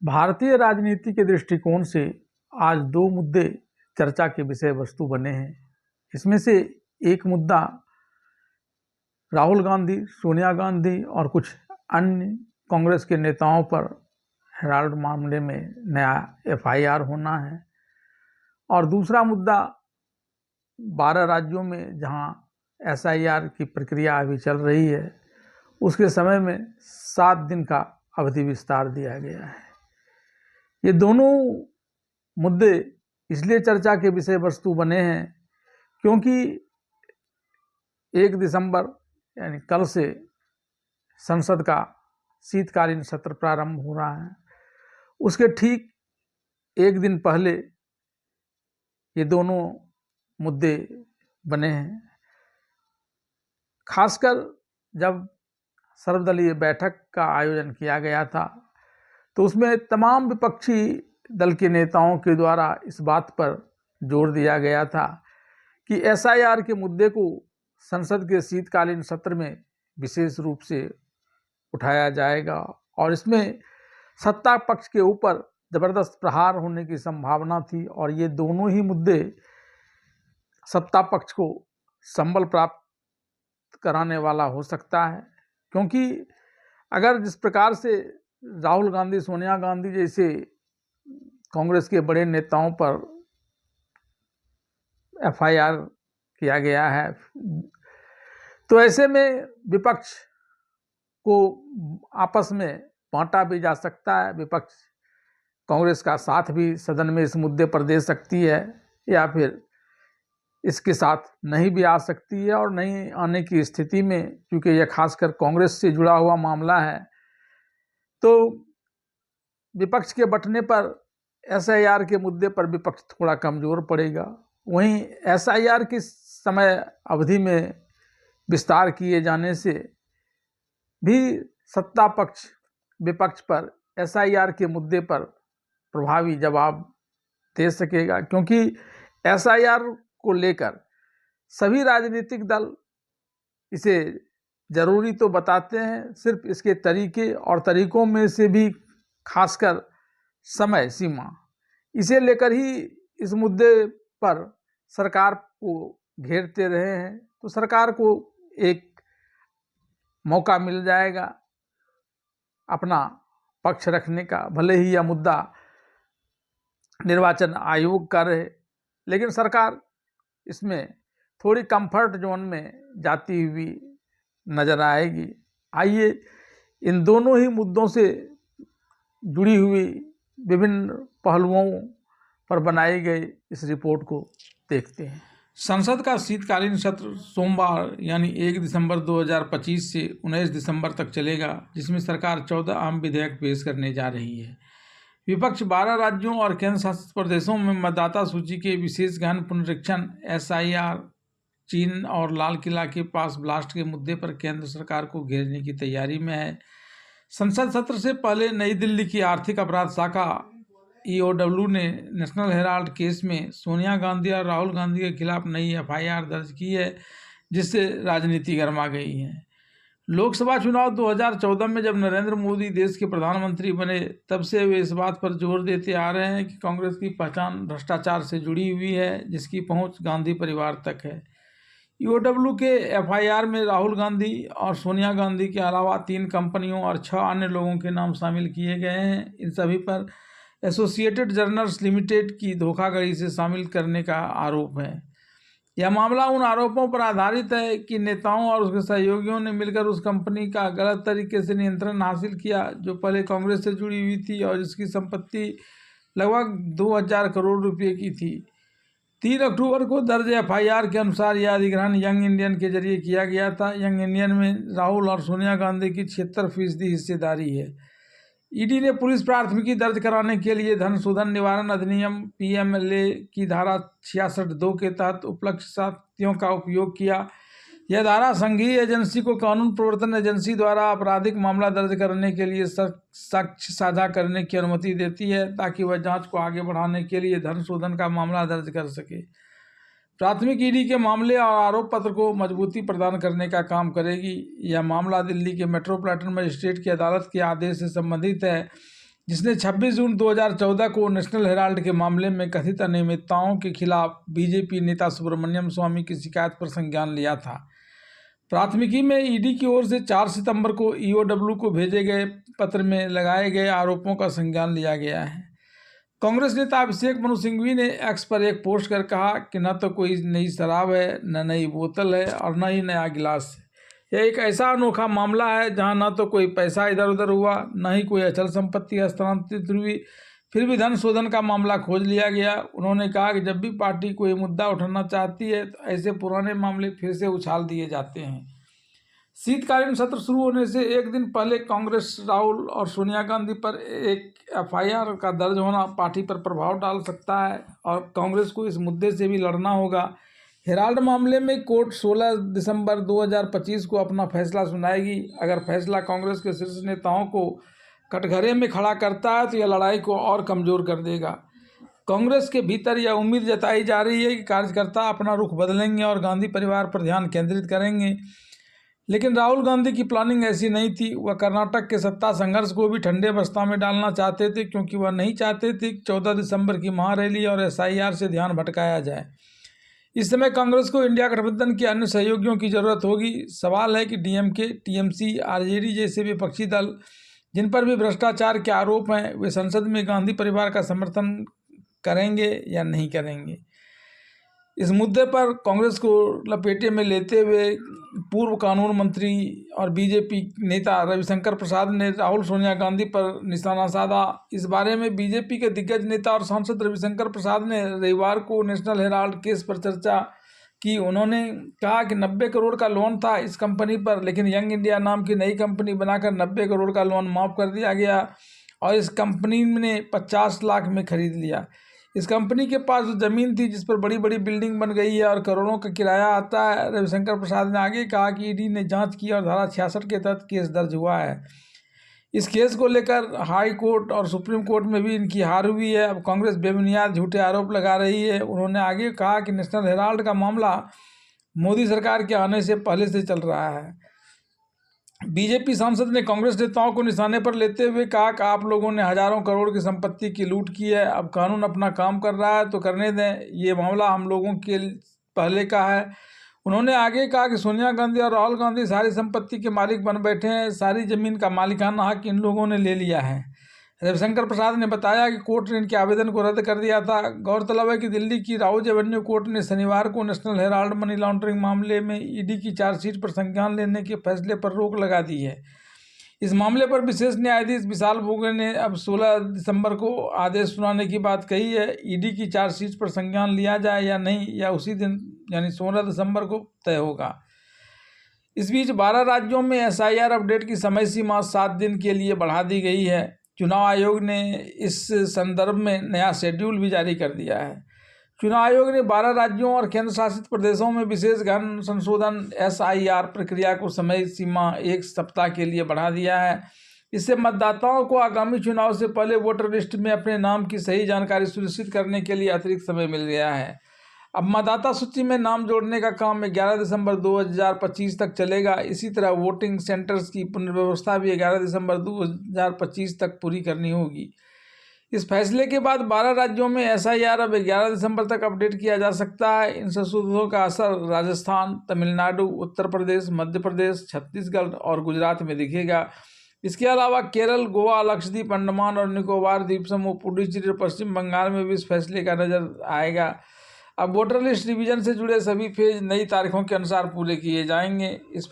भारतीय राजनीति के दृष्टिकोण से आज दो मुद्दे चर्चा के विषय वस्तु बने हैं। इसमें से एक मुद्दा राहुल गांधी, सोनिया गांधी और कुछ अन्य कांग्रेस के नेताओं पर हेराल्ड मामले में नया एफआईआर होना है, और दूसरा मुद्दा 12 राज्यों में जहां एसआईआर की प्रक्रिया अभी चल रही है, उसके समय में 7 दिन का अवधि विस्तार दिया गया है। ये दोनों मुद्दे इसलिए चर्चा के विषय वस्तु बने हैं क्योंकि 1 दिसंबर यानी कल से संसद का शीतकालीन सत्र प्रारंभ हो रहा है। उसके ठीक एक दिन पहले ये दोनों मुद्दे बने हैं। खासकर जब सर्वदलीय बैठक का आयोजन किया गया था तो उसमें तमाम विपक्षी दल के नेताओं के द्वारा इस बात पर जोर दिया गया था कि एसआईआर के मुद्दे को संसद के शीतकालीन सत्र में विशेष रूप से उठाया जाएगा और इसमें सत्ता पक्ष के ऊपर जबरदस्त प्रहार होने की संभावना थी, और ये दोनों ही मुद्दे सत्ता पक्ष को संबल प्राप्त कराने वाला हो सकता है। क्योंकि अगर जिस प्रकार से राहुल गांधी, सोनिया गांधी जैसे कांग्रेस के बड़े नेताओं पर एफआईआर किया गया है, तो ऐसे में विपक्ष को आपस में बांटा भी जा सकता है। विपक्ष कांग्रेस का साथ भी सदन में इस मुद्दे पर दे सकती है या फिर इसके साथ नहीं भी आ सकती है, और नहीं आने की स्थिति में, क्योंकि यह खासकर कांग्रेस से जुड़ा हुआ मामला है, तो विपक्ष के बंटने पर एसआईआर के मुद्दे पर विपक्ष थोड़ा कमजोर पड़ेगा। वहीं एसआईआर की समय अवधि में विस्तार किए जाने से भी सत्ता पक्ष विपक्ष पर एसआईआर के मुद्दे पर प्रभावी जवाब दे सकेगा, क्योंकि एसआईआर को लेकर सभी राजनीतिक दल इसे जरूरी तो बताते हैं, सिर्फ इसके तरीके और तरीकों में से भी खासकर समय सीमा, इसे लेकर ही इस मुद्दे पर सरकार को घेरते रहे हैं। तो सरकार को एक मौका मिल जाएगा अपना पक्ष रखने का, भले ही यह मुद्दा निर्वाचन आयोग का रहे, लेकिन सरकार इसमें थोड़ी कंफर्ट जोन में जाती हुई नजर आएगी। आइए इन दोनों ही मुद्दों से जुड़ी हुई विभिन्न पहलुओं पर बनाई गई इस रिपोर्ट को देखते हैं। संसद का शीतकालीन सत्र सोमवार यानी 1 दिसंबर 2025 से 19 दिसंबर तक चलेगा, जिसमें सरकार 14 अहम विधेयक पेश करने जा रही है। विपक्ष 12 राज्यों और केंद्र शासित प्रदेशों में मतदाता सूची के विशेष गहन पुनरीक्षण, एसआईआर, चीन और लाल किला के पास ब्लास्ट के मुद्दे पर केंद्र सरकार को घेरने की तैयारी में है। संसद सत्र से पहले नई दिल्ली की आर्थिक अपराध शाखा ईओडब्ल्यू ने नेशनल हेराल्ड केस में सोनिया गांधी और राहुल गांधी के खिलाफ नई एफआईआर दर्ज की है, जिससे राजनीति गर्मा गई है। लोकसभा चुनाव 2014 में जब नरेंद्र मोदी देश के प्रधानमंत्री बने, तब से वे इस बात पर जोर देते आ रहे हैं कि कांग्रेस की पहचान भ्रष्टाचार से जुड़ी हुई है, जिसकी पहुंच गांधी परिवार तक है। ईओडब्ल्यू के एफआईआर में राहुल गांधी और सोनिया गांधी के अलावा 3 कंपनियों और 6 अन्य लोगों के नाम शामिल किए गए हैं। इन सभी पर एसोसिएटेड जर्नल्स लिमिटेड की धोखाधड़ी से शामिल करने का आरोप है। यह मामला उन आरोपों पर आधारित है कि नेताओं और उसके सहयोगियों ने मिलकर उस कंपनी का गलत तरीके से नियंत्रण हासिल किया, जो पहले कांग्रेस से जुड़ी हुई थी और जिसकी संपत्ति लगभग 2000 करोड़ रुपए की थी। 3 अक्टूबर को दर्ज एफआईआर के अनुसार यह अधिग्रहण यंग इंडियन के जरिए किया गया था। यंग इंडियन में राहुल और सोनिया गांधी की 76% हिस्सेदारी है। ईडी ने पुलिस प्राथमिकी दर्ज कराने के लिए धन शोधन निवारण अधिनियम पीएमएलए की धारा 66(2) के तहत उपलक्ष्य साथियों का उपयोग किया। यह धारा संघीय एजेंसी को कानून प्रवर्तन एजेंसी द्वारा आपराधिक मामला दर्ज करने के लिए साक्ष्य साझा करने की अनुमति देती है, ताकि वह जांच को आगे बढ़ाने के लिए धन शोधन का मामला दर्ज कर सके। प्राथमिक ईडी के मामले और आरोप पत्र को मजबूती प्रदान करने का काम करेगी। यह मामला दिल्ली के मेट्रोपॉलिटन मजिस्ट्रेट की अदालत के आदेश से संबंधित है, जिसने 26 जून 2014 को नेशनल हेराल्ड के मामले में कथित अनियमितताओं के खिलाफ बीजेपी नेता सुब्रमण्यम स्वामी की शिकायत पर संज्ञान लिया था। प्राथमिकी में ईडी की ओर से 4 सितंबर को ईओडब्ल्यू को भेजे गए पत्र में लगाए गए आरोपों का संज्ञान लिया गया है। कांग्रेस नेता अभिषेक मनु सिंघवी ने एक्स पर एक पोस्ट कर कहा कि न तो कोई नई शराब है, न नई बोतल है और न ही नया गिलास है। यह एक ऐसा अनोखा मामला है जहां न तो कोई पैसा इधर उधर हुआ, न ही कोई अचल संपत्ति हस्तांतरित हुई, फिर भी धन शोधन का मामला खोज लिया गया। उन्होंने कहा कि जब भी पार्टी कोई मुद्दा उठाना चाहती है तो ऐसे पुराने मामले फिर से उछाल दिए जाते हैं। शीतकालीन सत्र शुरू होने से एक दिन पहले कांग्रेस राहुल और सोनिया गांधी पर एक एफआईआर का दर्ज होना पार्टी पर प्रभाव डाल सकता है और कांग्रेस को इस मुद्दे से भी लड़ना होगा। हेराल्ड मामले में कोर्ट 16 दिसंबर 2025 को अपना फैसला सुनाएगी। अगर फैसला कांग्रेस के शीर्ष नेताओं को कटघरे में खड़ा करता है तो यह लड़ाई को और कमज़ोर कर देगा। कांग्रेस के भीतर यह उम्मीद जताई जा रही है कि कार्यकर्ता अपना रुख बदलेंगे और गांधी परिवार पर ध्यान केंद्रित करेंगे, लेकिन राहुल गांधी की प्लानिंग ऐसी नहीं थी। वह कर्नाटक के सत्ता संघर्ष को भी ठंडे बस्ता में डालना चाहते थे, क्योंकि वह नहीं चाहते थे कि 14 दिसंबर की महारैली और एसआईआर से ध्यान भटकाया जाए। इस समय कांग्रेस को इंडिया गठबंधन के अन्य सहयोगियों की जरूरत होगी। सवाल है कि डीएमके, टीएमसी, आरजेडी जैसे विपक्षी दल जिन पर भी भ्रष्टाचार के आरोप हैं, वे संसद में गांधी परिवार का समर्थन करेंगे या नहीं करेंगे। इस मुद्दे पर कांग्रेस को लपेटे में लेते हुए पूर्व कानून मंत्री और बीजेपी नेता रविशंकर प्रसाद ने राहुल सोनिया गांधी पर निशाना साधा। इस बारे में बीजेपी के दिग्गज नेता और सांसद रविशंकर प्रसाद ने रविवार को नेशनल हेराल्ड केस पर चर्चा की। उन्होंने कहा कि 90 करोड़ का लोन था इस कंपनी पर, लेकिन यंग इंडिया नाम की नई कंपनी बनाकर 90 करोड़ का लोन माफ़ कर दिया गया और इस कंपनी ने 50 लाख में खरीद लिया। इस कंपनी के पास जो ज़मीन थी जिस पर बड़ी बड़ी बिल्डिंग बन गई है और करोड़ों का किराया आता है। रविशंकर प्रसाद ने आगे कहा कि ईडी ने जांच की और धारा 66 के तहत केस दर्ज हुआ है। इस केस को लेकर हाई कोर्ट और सुप्रीम कोर्ट में भी इनकी हार हुई है। अब कांग्रेस बेबुनियाद झूठे आरोप लगा रही है। उन्होंने आगे कहा कि नेशनल हेराल्ड का मामला मोदी सरकार के आने से पहले से चल रहा है। बीजेपी सांसद ने कांग्रेस नेताओं को निशाने पर लेते हुए कहा कि आप लोगों ने हजारों करोड़ की संपत्ति की लूट की है। अब कानून अपना काम कर रहा है तो करने दें, ये मामला हम लोगों के पहले का है। उन्होंने आगे कहा कि सोनिया गांधी और राहुल गांधी सारी संपत्ति के मालिक बन बैठे हैं। सारी जमीन का मालिकाना हक इन लोगों ने ले लिया है। रविशंकर प्रसाद ने बताया कि कोर्ट ने इनके आवेदन को रद्द कर दिया था। गौरतलब है कि दिल्ली की राउज एवेन्यू कोर्ट ने शनिवार को नेशनल हेराल्ड मनी लॉन्ड्रिंग मामले में ईडी की चार्जशीट पर संज्ञान लेने के फैसले पर रोक लगा दी है। इस मामले पर विशेष न्यायाधीश विशाल बोगले ने अब 16 दिसंबर को आदेश सुनाने की बात कही है। ईडी की चार्जशीट पर संज्ञान लिया जाए या नहीं, या उसी दिन यानी 16 दिसंबर को तय होगा। इस बीच 12 राज्यों में एसआईआर अपडेट की समय सीमा 7 दिन के लिए बढ़ा दी गई है। चुनाव आयोग ने इस संदर्भ में नया शेड्यूल भी जारी कर दिया है। चुनाव आयोग ने 12 राज्यों और केंद्र शासित प्रदेशों में विशेष गहन संशोधन एसआईआर प्रक्रिया को समय सीमा 1 सप्ताह के लिए बढ़ा दिया है। इससे मतदाताओं को आगामी चुनाव से पहले वोटर लिस्ट में अपने नाम की सही जानकारी सुनिश्चित करने के लिए अतिरिक्त समय मिल गया है। अब मतदाता सूची में नाम जोड़ने का काम 11 दिसंबर 2025 तक चलेगा। इसी तरह वोटिंग सेंटर्स की पुनर्व्यवस्था भी 11 दिसंबर 2025 तक पूरी करनी होगी। इस फैसले के बाद 12 राज्यों में एसआईआर अब 11 दिसंबर तक अपडेट किया जा सकता है। इन संशोधनों का असर राजस्थान, तमिलनाडु, उत्तर प्रदेश, मध्य प्रदेश, छत्तीसगढ़ और गुजरात में दिखेगा। इसके अलावा केरल, गोवा, लक्षद्वीप, अंडमान और निकोबार द्वीप समूह, पुडुचेरी और पश्चिम बंगाल में भी इस फैसले का नजर आएगा। अब वोटर लिस्ट रिवीजन से जुड़े सभी फेज नई तारीखों के अनुसार पूरे किए जाएंगे। इस